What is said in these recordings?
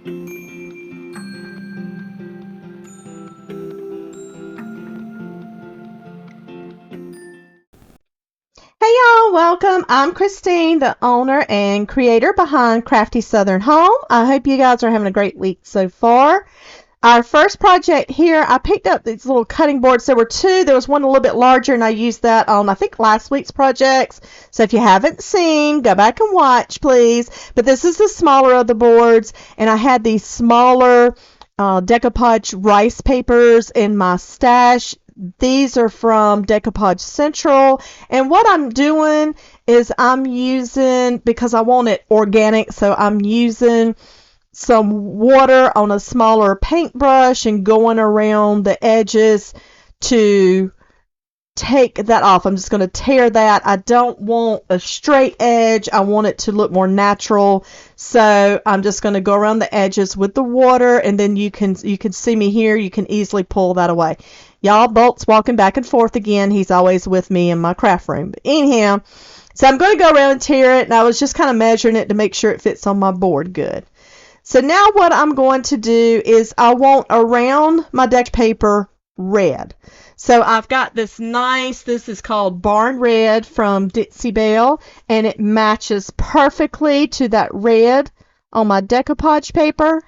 Hey y'all, welcome. I'm Christine, the owner and creator behind Crafty Southern Home. I hope you guys are having a great week so far. Our first project here, I picked up these little cutting boards. There were two. There was one a little bit larger, and I used that on, I think, last week's projects. So if you haven't seen, go back and watch, please. But this is the smaller of the boards, and I had these smaller decoupage rice papers in my stash. These are from Decoupage Central, and what I'm doing is I'm using, because I want it organic, so I'm using some water on a smaller paintbrush and going around the edges to take that off. I'm just going to tear that. I don't want a straight edge. I want it to look more natural. So I'm just going to go around the edges with the water, and then you can see me here. You can easily pull that away. Y'all, Bolt's walking back and forth again. He's always with me in my craft room. But anyhow, so I'm going to go around and tear it, and I was just kind of measuring it to make sure it fits on my board good. So now what I'm going to do is I want around my deck paper red. So I've got this this is called Barn Red from Ditsy Belle, and it matches perfectly to that red on my decoupage paper.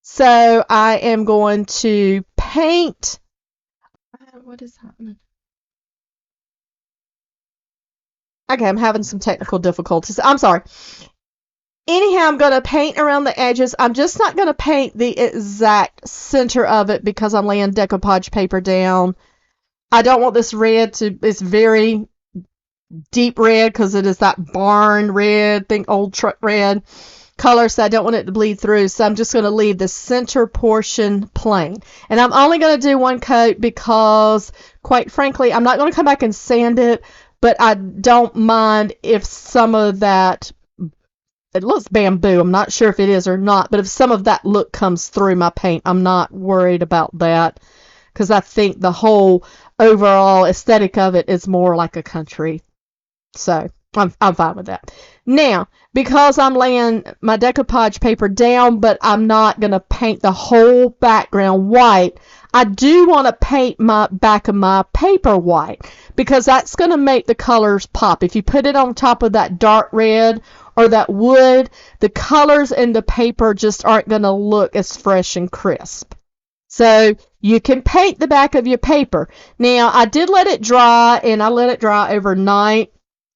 So I am going to paint. What is happening? Okay, I'm having some technical difficulties. I'm sorry. Anyhow, I'm going to paint around the edges. I'm just not going to paint the exact center of it because I'm laying decoupage paper down. I don't want this red it's very deep red because it is that barn red, think old truck red color, so I don't want it to bleed through. So I'm just going to leave the center portion plain. And I'm only going to do one coat because, quite frankly, I'm not going to come back and sand it, but I don't mind if some of that, it looks bamboo. I'm not sure if it is or not, but if some of that look comes through my paint, I'm not worried about that because I think the whole overall aesthetic of it is more like a country. So I'm fine with that. Now, because I'm laying my decoupage paper down, but I'm not going to paint the whole background white, I do want to paint my back of my paper white because that's going to make the colors pop. If you put it on top of that dark red or that wood, the colors in the paper just aren't going to look as fresh and crisp. So you can paint the back of your paper. Now, I did let it dry, and I let it dry overnight.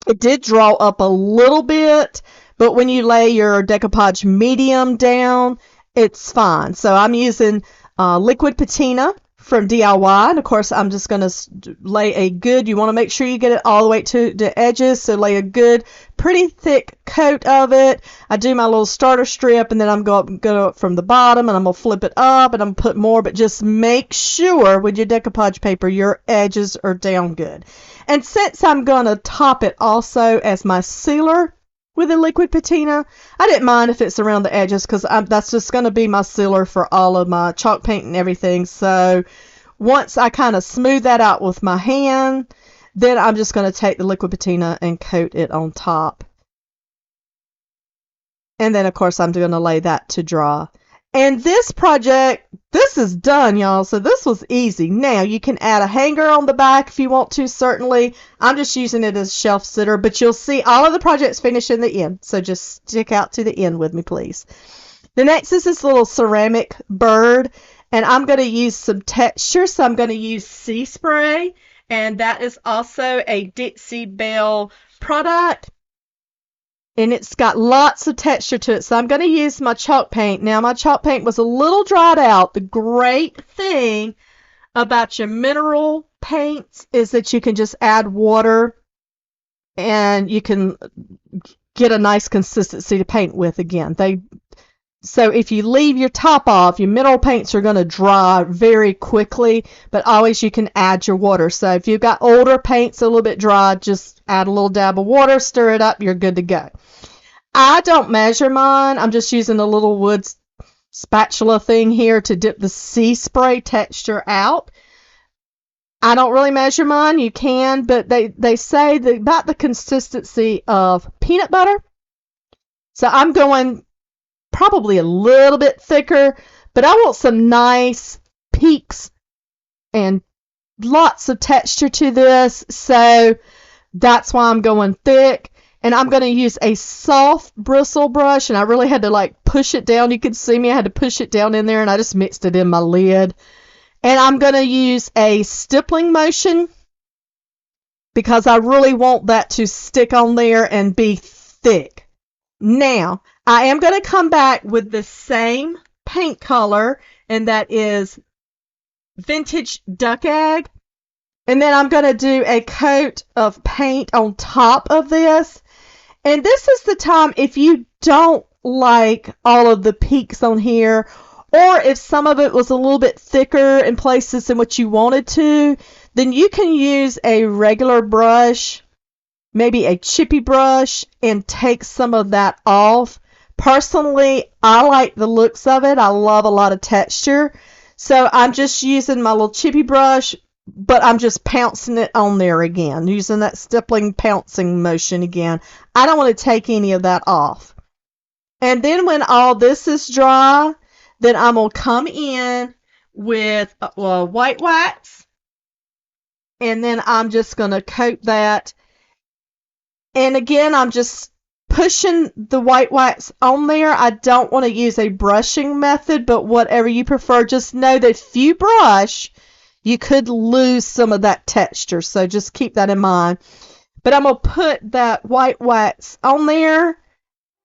It did draw up a little bit, but when you lay your decoupage medium down, it's fine. So I'm using liquid patina from DIY, and of course I'm just going to lay a good, you want to make sure you get it all the way to the edges, so lay a good, pretty thick coat of it. I do my little starter strip, and then I'm going to go up from the bottom, and I'm going to flip it up, and I'm going to put more, but just make sure with your decoupage paper your edges are down good. And since I'm going to top it also as my sealer with a liquid patina, I didn't mind if it's around the edges because that's just going to be my sealer for all of my chalk paint and everything. So once I kind of smooth that out with my hand, then I'm just going to take the liquid patina and coat it on top. And then, of course, I'm going to lay that to dry. And this project, this is done, y'all. So this was easy. Now, you can add a hanger on the back if you want to, certainly. I'm just using it as shelf sitter, but you'll see all of the projects finish in the end. So just stick out to the end with me, please. The next is this little ceramic bird, and I'm going to use some texture. So I'm going to use Sea Spray, and that is also a Ditsy Belle product. And it's got lots of texture to it. So I'm going to use my chalk paint. Now, my chalk paint was a little dried out. The great thing about your mineral paints is that you can just add water and you can get a nice consistency to paint with again. So if you leave your top off, your mineral paints are going to dry very quickly, but always you can add your water. So if you've got older paints a little bit dry, just add a little dab of water, stir it up, you're good to go. I don't measure mine. I'm just using a little wood spatula thing here to dip the Sea Spray texture out. I don't really measure mine. You can, but they say about the consistency of peanut butter. So I'm going probably a little bit thicker, but I want some nice peaks and lots of texture to this, so that's why I'm going thick. And I'm going to use a soft bristle brush, and I really had to like push it down. You can see me, I had to push it down in there, and I just mixed it in my lid. And I'm going to use a stippling motion because I really want that to stick on there and be thick. Now, I am going to come back with the same paint color, and that is Vintage Duck Egg. And then I'm going to do a coat of paint on top of this. And this is the time, if you don't like all of the peaks on here, or if some of it was a little bit thicker in places than what you wanted to, then you can use a regular brush, maybe a chippy brush, and take some of that off. Personally, I like the looks of it. I love a lot of texture. So I'm just using my little chippy brush, but I'm just pouncing it on there again, using that stippling pouncing motion again. I don't want to take any of that off. And then when all this is dry, then I'm going to come in with white wax, and then I'm just going to coat that. And again, I'm just pushing the white wax on there. I don't want to use a brushing method, but whatever you prefer, just know that if you brush, you could lose some of that texture, so just keep that in mind. But I'm going to put that white wax on there,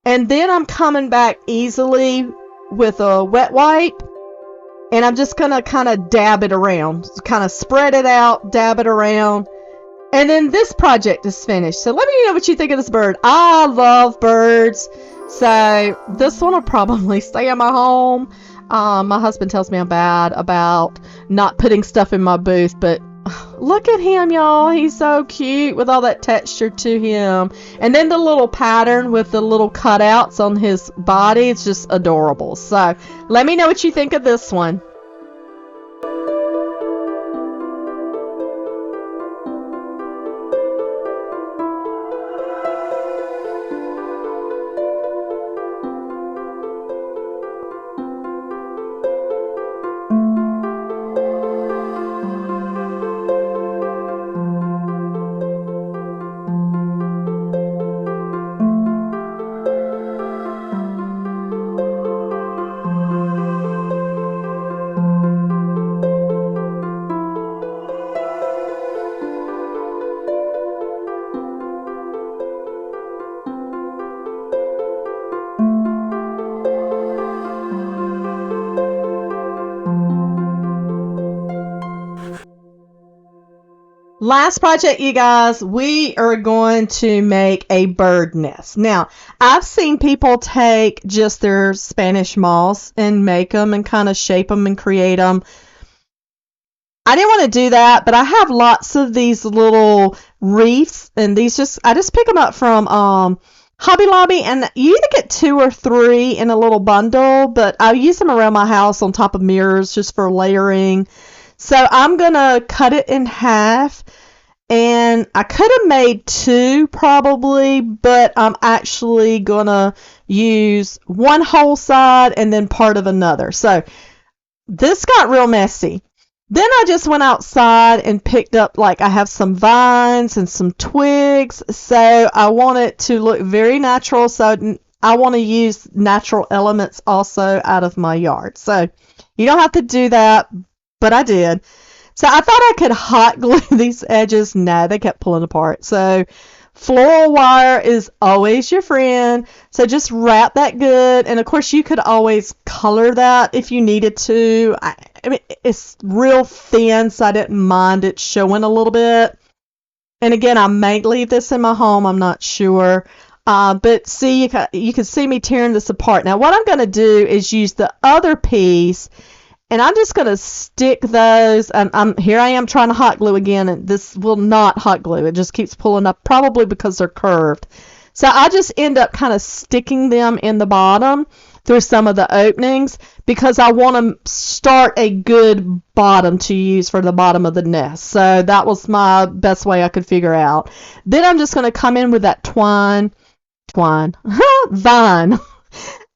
and then I'm coming back easily with a wet wipe, and I'm just going to kind of dab it around, kind of spread it out, dab it around, and then this project is finished. So let me know what you think of this bird. I love birds, so this one will probably stay in my home. My husband tells me I'm bad about not putting stuff in my booth, but look at him, y'all. He's so cute with all that texture to him. And then the little pattern with the little cutouts on his body, it's just adorable. So let me know what you think of this one. Last project, you guys, we are going to make a bird nest. Now, I've seen people take just their Spanish moss and make them and kind of shape them and create them. I didn't want to do that, but I have lots of these little wreaths, and I just pick them up from Hobby Lobby, and you either get 2 or 3 in a little bundle, but I use them around my house on top of mirrors just for layering. So I'm going to cut it in half, and I could have made 2 probably, but I'm actually going to use one whole side and then part of another. So this got real messy. Then I just went outside and picked up, like, I have some vines and some twigs, so I want it to look very natural, so I want to use natural elements also out of my yard. So you don't have to do that, but I did. So I thought I could hot glue these edges. No, they kept pulling apart. So floral wire is always your friend. So just wrap that good. And of course you could always color that if you needed to. I mean, it's real thin, so I didn't mind it showing a little bit. And again, I may leave this in my home. I'm not sure. But see, you can see me tearing this apart. Now what I'm going to do is use the other piece, and I'm just going to stick those, and here I am trying to hot glue again, and this will not hot glue. It just keeps pulling up, probably because they're curved. So I just end up kind of sticking them in the bottom through some of the openings, because I want to start a good bottom to use for the bottom of the nest. So that was my best way I could figure out. Then I'm just going to come in with that vine.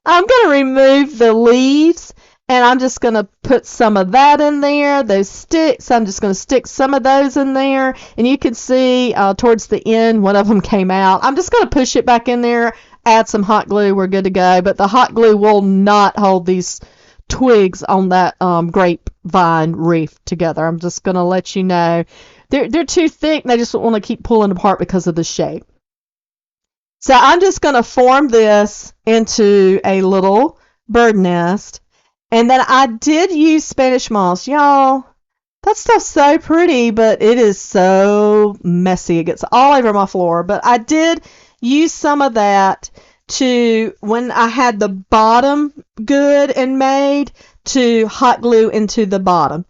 I'm going to remove the leaves, and I'm just going to put some of that in there. Those sticks, I'm just going to stick some of those in there. And you can see towards the end, one of them came out. I'm just going to push it back in there, add some hot glue. We're good to go. But the hot glue will not hold these twigs on that grapevine wreath together. I'm just going to let you know. They're too thick, and they just want to keep pulling apart because of the shape. So I'm just going to form this into a little bird nest. And then I did use Spanish moss. Y'all, that stuff's so pretty, but it is so messy. It gets all over my floor. But I did use some of that to, when I had the bottom good and made, to hot glue into the bottom.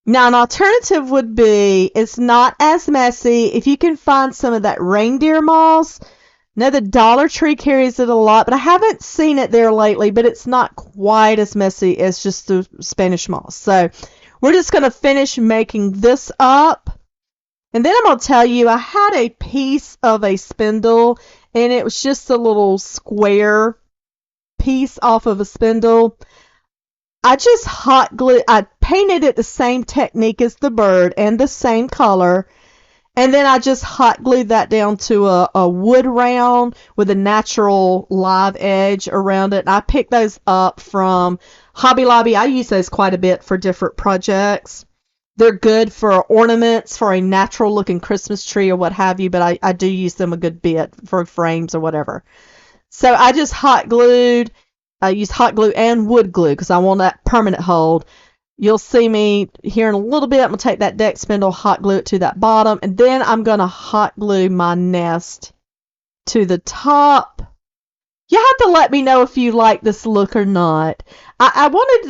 Now, an alternative would be, it's not as messy. If you can find some of that reindeer moss. Now, the Dollar Tree carries it a lot, but I haven't seen it there lately, but it's not quite as messy as just the Spanish moss. So we're just going to finish making this up. And then I'm going to tell you, I had a piece of a spindle, and it was just a little square piece off of a spindle. I just hot glue, I painted it the same technique as the bird and the same color. And then I just hot glued that down to a wood round with a natural live edge around it. And I picked those up from Hobby Lobby. I use those quite a bit for different projects. They're good for ornaments, for a natural looking Christmas tree or what have you, but I do use them a good bit for frames or whatever. So I just hot glued. I used hot glue and wood glue because I want that permanent hold. You'll see me here in a little bit. I'm going to take that deck spindle, hot glue it to that bottom, and then I'm going to hot glue my nest to the top. You have to let me know if you like this look or not. I wanted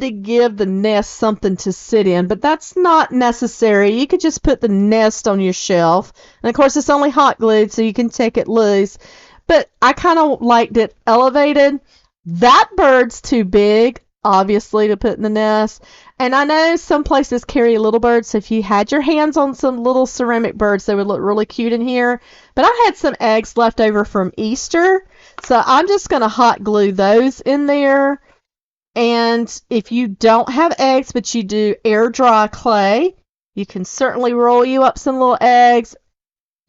to give the nest something to sit in, but that's not necessary. You could just put the nest on your shelf. And of course, it's only hot glued, so you can take it loose. But I kind of liked it elevated. That bird's too big, obviously, to put in the nest. And I know some places carry little birds, so if you had your hands on some little ceramic birds, they would look really cute in here. But I had some eggs left over from Easter, so I'm just going to hot glue those in there. And if you don't have eggs, but you do air dry clay, you can certainly roll you up some little eggs,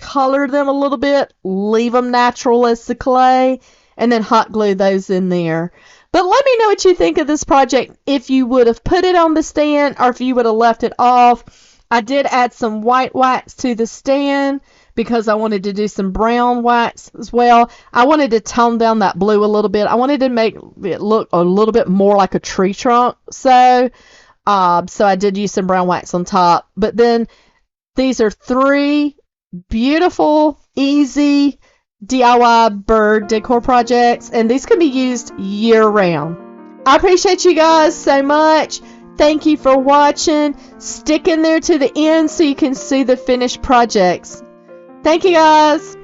color them a little bit, leave them natural as the clay, and then hot glue those in there. But let me know what you think of this project, if you would have put it on the stand or if you would have left it off. I did add some white wax to the stand because I wanted to do some brown wax as well. I wanted to tone down that blue a little bit. I wanted to make it look a little bit more like a tree trunk. So I did use some brown wax on top. But then these are 3 beautiful, easy DIY bird decor projects, and these can be used year-round. I appreciate you guys so much. Thank you for watching. Stick in there to the end so you can see the finished projects. Thank you guys.